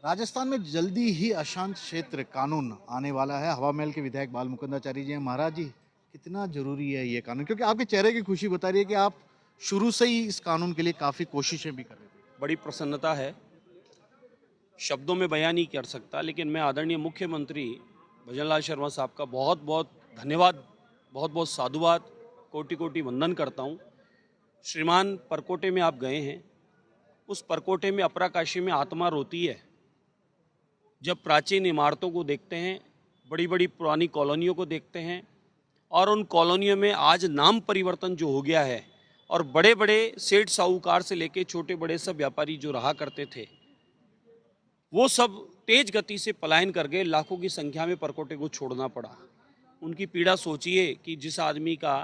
राजस्थान में जल्दी ही अशांत क्षेत्र कानून आने वाला है। हवा महल के विधायक बाल मुकुंदाचारी जी हैं। महाराज जी, कितना जरूरी है ये कानून? क्योंकि आपके चेहरे की खुशी बता रही है कि आप शुरू से ही इस कानून के लिए काफी कोशिशें भी कर रहे थे। बड़ी प्रसन्नता है, शब्दों में बयान नहीं कर सकता, लेकिन मैं आदरणीय मुख्यमंत्री भजनलाल शर्मा साहब का बहुत बहुत धन्यवाद, बहुत बहुत साधुवाद, कोटि कोटि वंदन करता हूँ। श्रीमान, परकोटे में आप गए हैं, उस परकोटे में अपराकाशी में आत्मा रोती है जब प्राचीन इमारतों को देखते हैं, बड़ी बड़ी पुरानी कॉलोनियों को देखते हैं, और उन कॉलोनियों में आज नाम परिवर्तन जो हो गया है, और बड़े बड़े सेठ साहूकार से लेके छोटे बड़े सब व्यापारी जो रहा करते थे, वो सब तेज गति से पलायन कर गए। लाखों की संख्या में परकोटे को छोड़ना पड़ा। उनकी पीड़ा सोचिए कि जिस आदमी का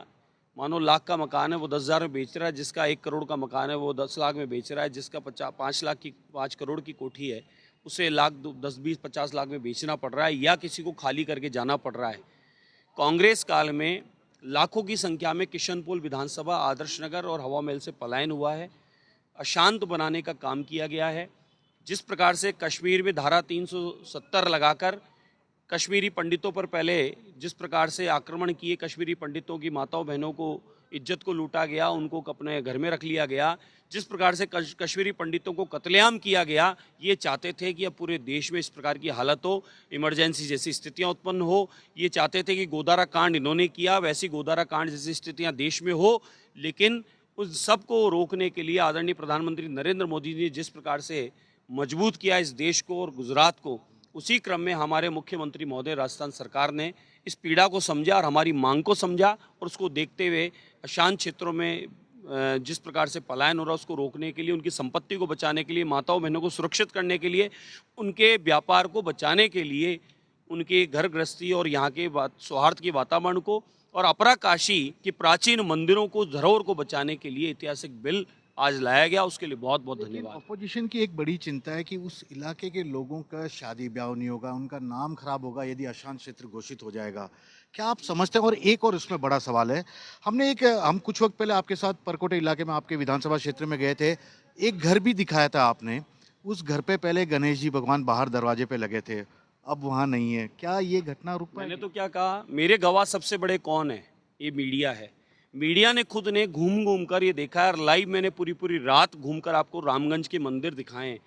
मानो लाख का मकान है वो 10,000 में बेच रहा है, जिसका 1 करोड़ का मकान है वो 10 लाख में बेच रहा है, जिसका 5 करोड़ की कोठी है उसे लाख 10 20 50 लाख में बेचना पड़ रहा है, या किसी को खाली करके जाना पड़ रहा है। कांग्रेस काल में लाखों की संख्या में किशनपोल विधानसभा, आदर्श नगर और हवा महल से पलायन हुआ है। अशांत बनाने का काम किया गया है। जिस प्रकार से कश्मीर में धारा 370 लगाकर कश्मीरी पंडितों पर पहले जिस प्रकार से आक्रमण किए, कश्मीरी पंडितों की माताओं बहनों को इज्जत को लूटा गया, उनको अपने घर में रख लिया गया, जिस प्रकार से कश्मीरी पंडितों को कत्लेआम किया गया, ये चाहते थे कि अब पूरे देश में इस प्रकार की हालत हो, इमरजेंसी जैसी स्थितियां उत्पन्न हो। ये चाहते थे कि गोदारा कांड इन्होंने किया, वैसी गोदारा कांड जैसी स्थितियां देश में हो। लेकिन उस सब को रोकने के लिए आदरणीय प्रधानमंत्री नरेंद्र मोदी ने जिस प्रकार से मजबूत किया इस देश को और गुजरात को, उसी क्रम में हमारे मुख्यमंत्री महोदय राजस्थान सरकार ने इस पीड़ा को समझा और हमारी मांग को समझा, और उसको देखते हुए अशांत क्षेत्रों में जिस प्रकार से पलायन हो रहा है उसको रोकने के लिए, उनकी संपत्ति को बचाने के लिए, माताओं बहनों को सुरक्षित करने के लिए, उनके व्यापार को बचाने के लिए, उनके घर गृहस्थी और यहाँ के सौहार्द के वातावरण को और अपराकाशी के प्राचीन मंदिरों को, धरोहर को बचाने के लिए ऐतिहासिक बिल आज लाया गया। उसके लिए बहुत बहुत धन्यवाद। अपोजिशन की एक बड़ी चिंता है कि उस इलाके के लोगों का शादी ब्याह नहीं होगा, उनका नाम खराब होगा यदि अशांत क्षेत्र घोषित हो जाएगा। क्या आप समझते हैं? और एक और इसमें बड़ा सवाल है, हम कुछ वक्त पहले आपके साथ परकोटे इलाके में आपके विधानसभा क्षेत्र में गए थे। एक घर भी दिखाया था आपने। उस घर पे पहले गणेश जी भगवान बाहर दरवाजे पे लगे थे, अब वहाँ नहीं है। क्या ये घटना रुक मैंने पाएगी? तो क्या कहा, मेरे गवाह सबसे बड़े कौन है? ये मीडिया है। मीडिया ने खुद ने घूम घूम कर ये देखा है, और लाइव मैंने पूरी पूरी रात घूमकर आपको रामगंज के मंदिर दिखाए हैं।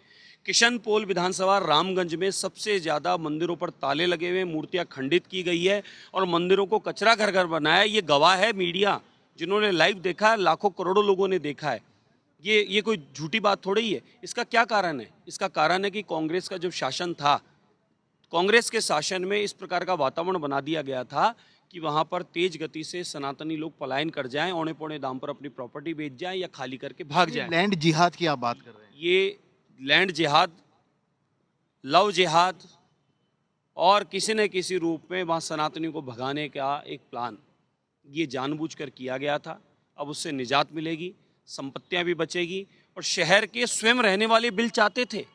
किशनपोल विधानसभा रामगंज में सबसे ज़्यादा मंदिरों पर ताले लगे हुए, मूर्तियां खंडित की गई है और मंदिरों को कचरा घर घर बनाया है। ये गवाह है मीडिया, जिन्होंने लाइव देखा है, लाखों करोड़ों लोगों ने देखा है। ये कोई झूठी बात थोड़ी ही है। इसका क्या कारण है? इसका कारण है कि कांग्रेस का जब शासन था, कांग्रेस के शासन में इस प्रकार का वातावरण बना दिया गया था कि वहां पर तेज गति से सनातनी लोग पलायन कर जाएं, औने पौने दाम पर अपनी प्रॉपर्टी बेच जाएं या खाली करके भाग ये जाएं। लैंड जिहाद की आप बात कर रहे हैं। ये लैंड जिहाद, लव जिहाद और किसी न किसी रूप में वहाँ सनातनियों को भगाने का एक प्लान ये जानबूझकर किया गया था। अब उससे निजात मिलेगी, संपत्तियां भी बचेगी, और शहर के स्वयं रहने वाले बिल चाहते थे,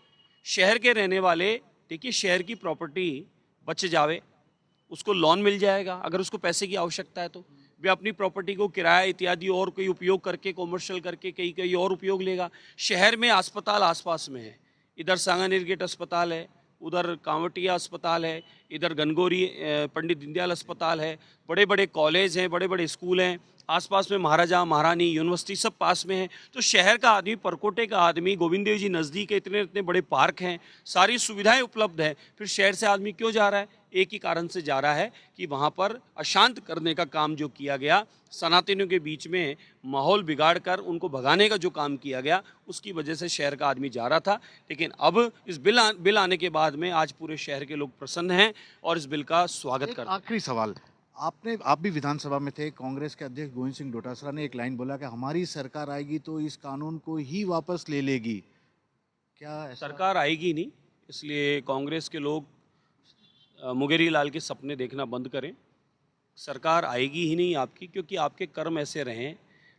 शहर के रहने वाले, देखिए शहर की प्रॉपर्टी बच जावे, उसको लोन मिल जाएगा अगर उसको पैसे की आवश्यकता है तो वे अपनी प्रॉपर्टी को किराया इत्यादि और कोई उपयोग करके, कॉमर्शियल करके कहीं कहीं और उपयोग लेगा। शहर में अस्पताल आसपास में है, इधर सांगानेर गेट अस्पताल है, उधर कांवटिया अस्पताल है, इधर गनगौरी पंडित दीनदयाल अस्पताल है, बड़े बड़े कॉलेज हैं, बड़े बड़े स्कूल हैं, आसपास में महाराजा महारानी यूनिवर्सिटी सब पास में है। तो शहर का आदमी, परकोटे का आदमी, गोविंद देव जी नज़दीक है, इतने इतने बड़े पार्क हैं, सारी सुविधाएं उपलब्ध है, फिर शहर से आदमी क्यों जा रहा है? एक ही कारण से जा रहा है कि वहाँ पर अशांत करने का काम जो किया गया, सनातनियों के बीच में माहौल बिगाड़ कर उनको भगाने का जो काम किया गया, उसकी वजह से शहर का आदमी जा रहा था। लेकिन अब इस बिल आने के बाद में आज पूरे शहर के लोग प्रसन्न हैं और इस बिल का स्वागत एक करते हैं। आखिरी सवाल, आप भी विधानसभा में थे। कांग्रेस के अध्यक्ष गोविंद सिंह डोटासरा ने एक लाइन बोला कि हमारी सरकार आएगी तो इस कानून को ही वापस ले लेगी। क्या ऐसा? सरकार आएगी नहीं, इसलिए कांग्रेस के लोग मुंगेरी लाल के सपने देखना बंद करें। सरकार आएगी ही नहीं आपकी, क्योंकि आपके कर्म ऐसे रहे,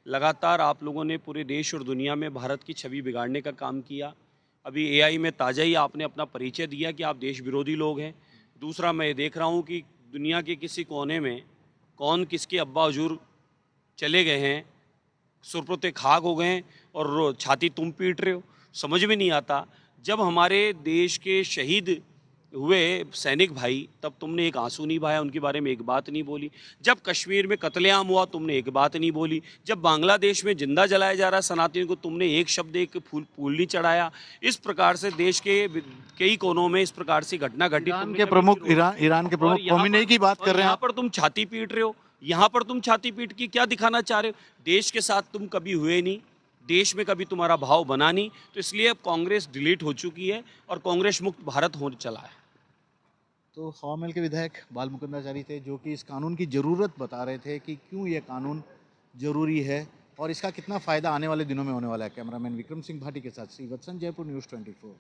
लगातार आप लोगों ने पूरे देश और दुनिया में भारत की छवि बिगाड़ने का काम किया। अभी एआई में ताज़ा ही आपने अपना परिचय दिया कि आप देश विरोधी लोग हैं। दूसरा, मैं देख रहा हूँ कि दुनिया के किसी कोने में कौन किसके अब्बा हजूर चले गए हैं, सुरपुरते खाक हो गए हैं, और छाती तुम पीट रहे हो, समझ में नहीं आता। जब हमारे देश के शहीद हुए सैनिक भाई, तब तुमने एक आंसू नहीं बहाया, उनके बारे में एक बात नहीं बोली। जब कश्मीर में कत्लेआम हुआ, तुमने एक बात नहीं बोली। जब बांग्लादेश में जिंदा जलाया जा रहा सनातनियों को, तुमने एक शब्द, एक फूल नहीं चढ़ाया। इस प्रकार से देश के कई कोनों में इस प्रकार से घटना घटी। ईरान तुमने के कभी प्रमुख विरोध- ईरान के और प्रमुख यहाँ खोमेनी पर- की बात और कर रहे हैं यहाँ आप। पर तुम छाती पीट रहे हो। यहाँ पर तुम छाती पीट की क्या दिखाना चाह रहे हो? देश के साथ तुम कभी हुए नहीं, देश में कभी तुम्हारा भाव बना नहीं, तो इसलिए अब कांग्रेस डिलीट हो चुकी है और कांग्रेस मुक्त भारत होने चला है। तो हवा महल के विधायक बाल मुकुंदाचारी थे, जो कि इस कानून की ज़रूरत बता रहे थे कि क्यों ये कानून ज़रूरी है और इसका कितना फ़ायदा आने वाले दिनों में होने वाला है। कैमरामैन विक्रम सिंह भाटी के साथ श्री वत्सन, जयपुर न्यूज़ 24।